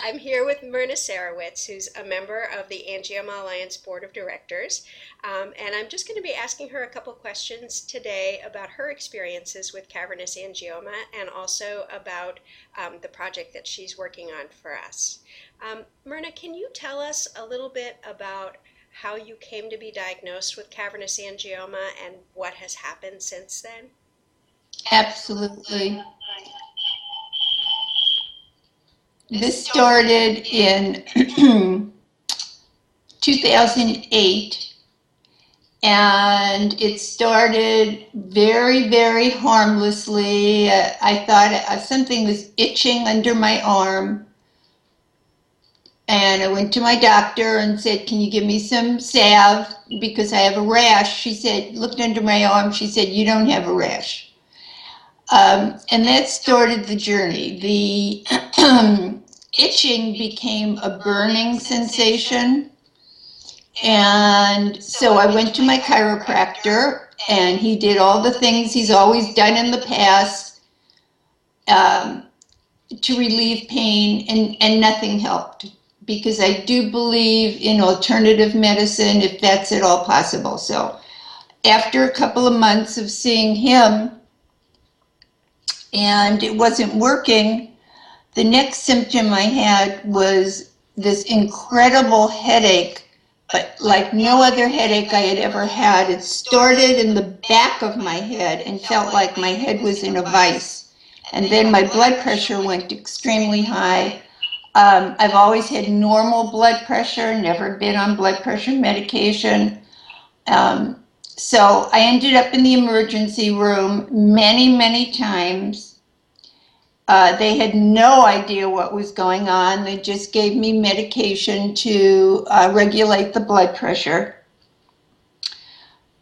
I'm here with Myrna Sarowitz, who's a member of the Angioma Alliance Board of Directors. And I'm just going to be asking her a couple questions today about her experiences with cavernous angioma and also about the project that she's working on for us. Myrna, can you tell us a little bit about how you came to be diagnosed with cavernous angioma and what has happened since then? Absolutely. This started in 2008, and it started very, very harmlessly. I thought something was itching under my arm, and I went to my doctor and said, "Can you give me some salve because I have a rash?" She said, looked under my arm, she said, "You don't have a rash." And that started the journey. The itching became a burning sensation. And so I went to my chiropractor, and he did all the things he's always done in the past to relieve pain, and nothing helped, because I do believe in alternative medicine if that's at all possible. So after a couple of months of seeing him, and it wasn't working, the next symptom I had was this incredible headache, but like no other headache I had ever had. It started in the back of my head and felt like my head was in a vice. And then my blood pressure went extremely high. I've always had normal blood pressure, never been on blood pressure medication. So I ended up in the emergency room many, many times. They had no idea what was going on. They just gave me medication to regulate the blood pressure.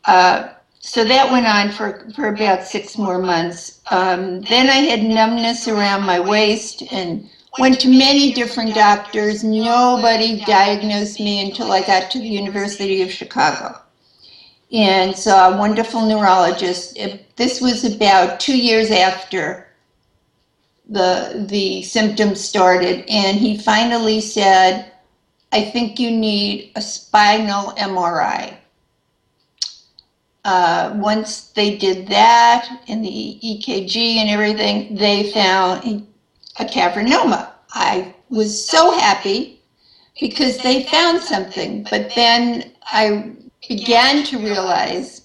So that went on for about 6 more months. Then I had numbness around my waist and went to many different doctors. Nobody diagnosed me until I got to the University of Chicago and saw a wonderful neurologist. This was about 2 years after the symptoms started, and he finally said, "I think you need a spinal MRI." Once they did that and the EKG and everything, they found a cavernoma. I was so happy because they found something, but then I began to realize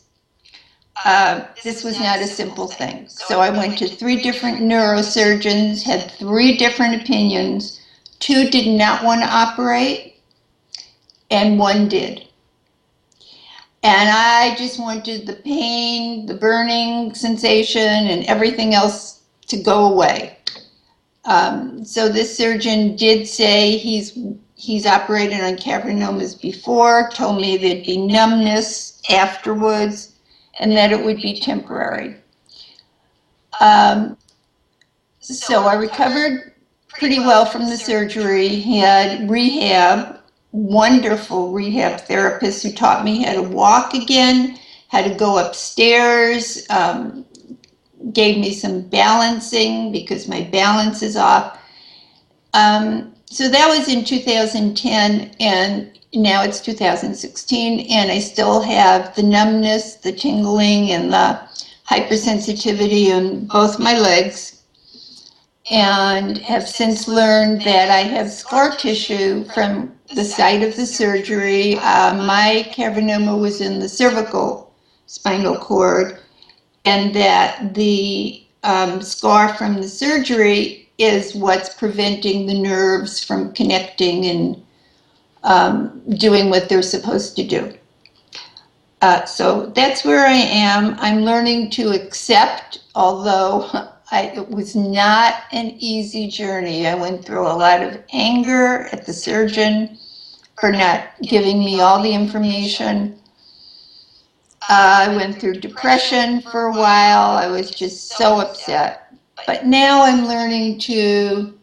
this was not a simple thing. So I went to 3 different neurosurgeons, had 3 different opinions. 2 did not want to operate, and 1 did. And I just wanted the pain, the burning sensation, and everything else to go away. So this surgeon did say he's operated on cavernomas before, told me there'd be numbness afterwards, and that it would be temporary. So I recovered pretty well from the surgery, had rehab, wonderful rehab therapists who taught me how to walk again, how to go upstairs, gave me some balancing because my balance is off. So that was in 2010, and now it's 2016, and I still have the numbness, the tingling, and the hypersensitivity in both my legs, and have since learned that I have scar tissue from the site of the surgery. My cavernoma was in the cervical spinal cord, and that the scar from the surgery is what's preventing the nerves from connecting and doing what they're supposed to do. So that's where I am. I'm learning to accept, although it was not an easy journey. I went through a lot of anger at the surgeon for not giving me all the information. I went through depression for a while. I was just so upset. But now I'm learning to,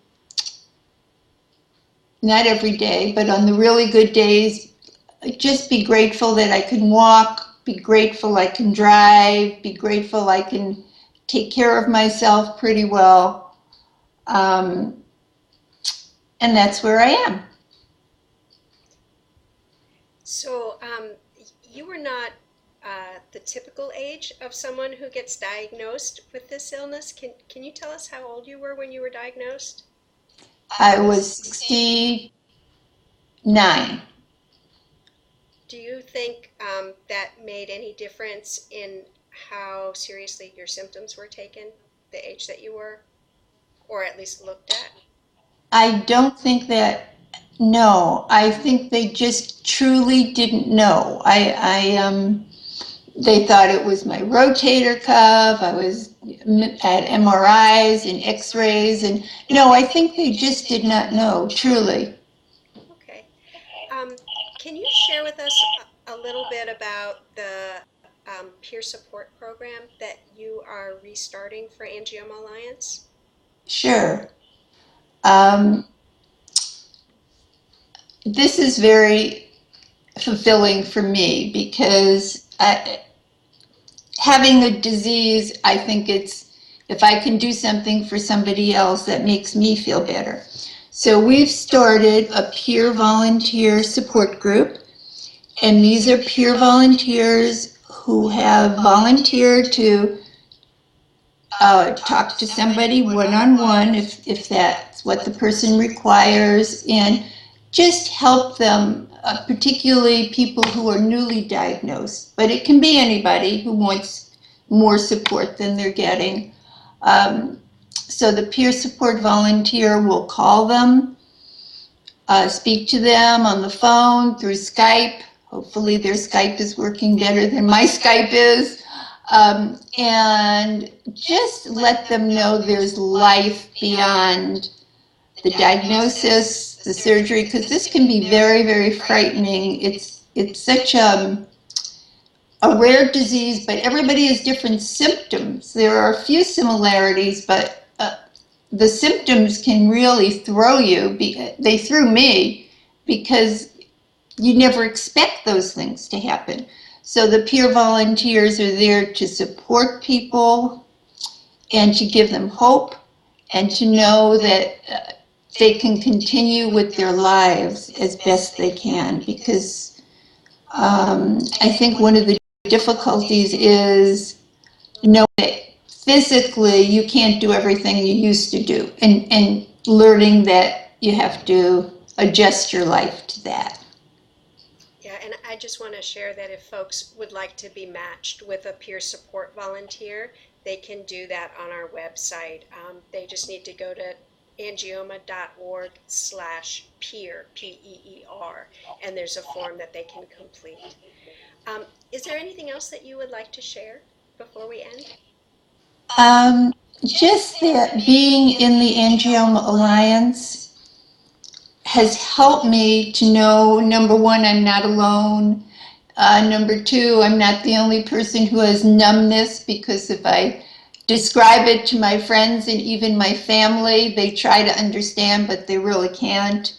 not every day, but on the really good days, just be grateful that I can walk, be grateful I can drive, be grateful I can take care of myself pretty well. and that's where I am. So, you were not the typical age of someone who gets diagnosed with this illness. Can you tell us how old you were when you were diagnosed? I was 69. Do you think that made any difference in how seriously your symptoms were taken, the age that you were, or at least looked at? I don't think that, no, I think they just truly didn't know. They thought it was my rotator cuff. I was at MRIs and x-rays, and no, I think they just did not know, truly. Okay. Um, can you share with us a little bit about the peer support program that you are restarting for Angioma Alliance? Sure. Um, this is very fulfilling for me because having the disease, I think if I can do something for somebody else, that makes me feel better. So we've started a peer volunteer support group, and these are peer volunteers who have volunteered to talk to somebody one-on-one if that's what the person requires, and just help them, particularly people who are newly diagnosed. But it can be anybody who wants more support than they're getting. So the peer support volunteer will call them, speak to them on the phone, through Skype. Hopefully their Skype is working better than my Skype is. And just let them know there's life beyond the diagnosis, the surgery, because this can be very, very frightening. It's such a rare disease, but everybody has different symptoms. There are a few similarities, but the symptoms can really throw you. They threw me because you never expect those things to happen. So the peer volunteers are there to support people and to give them hope and to know that they can continue with their lives as best they can, because I think one of the difficulties is knowing that physically you can't do everything you used to do, and learning that you have to adjust your life to that. Yeah, and I just want to share that if folks would like to be matched with a peer support volunteer, they can do that on our website. They just need to go to angioma.org/peer, P-E-E-R, and there's a form that they can complete. Is there anything else that you would like to share before we end? Just that being in the Angioma Alliance has helped me to know, number one, I'm not alone. Number two, I'm not the only person who has numbness, because if I describe it to my friends and even my family, they try to understand, but they really can't.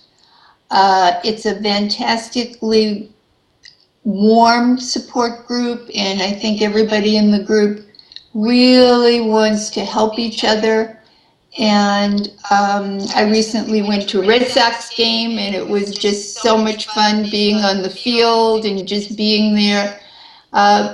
It's a fantastically warm support group, and I think everybody in the group really wants to help each other. And I recently went to a Red Sox game, and it was just so much fun being on the field and just being there.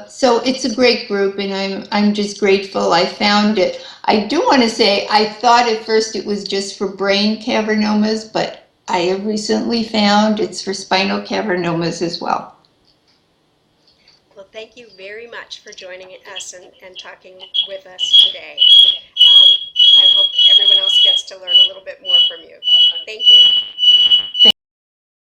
So it's a great group, and I'm just grateful I found it. I do want to say I thought at first it was just for brain cavernomas, but I have recently found it's for spinal cavernomas as well. Well, thank you very much for joining us and talking with us today. I hope everyone else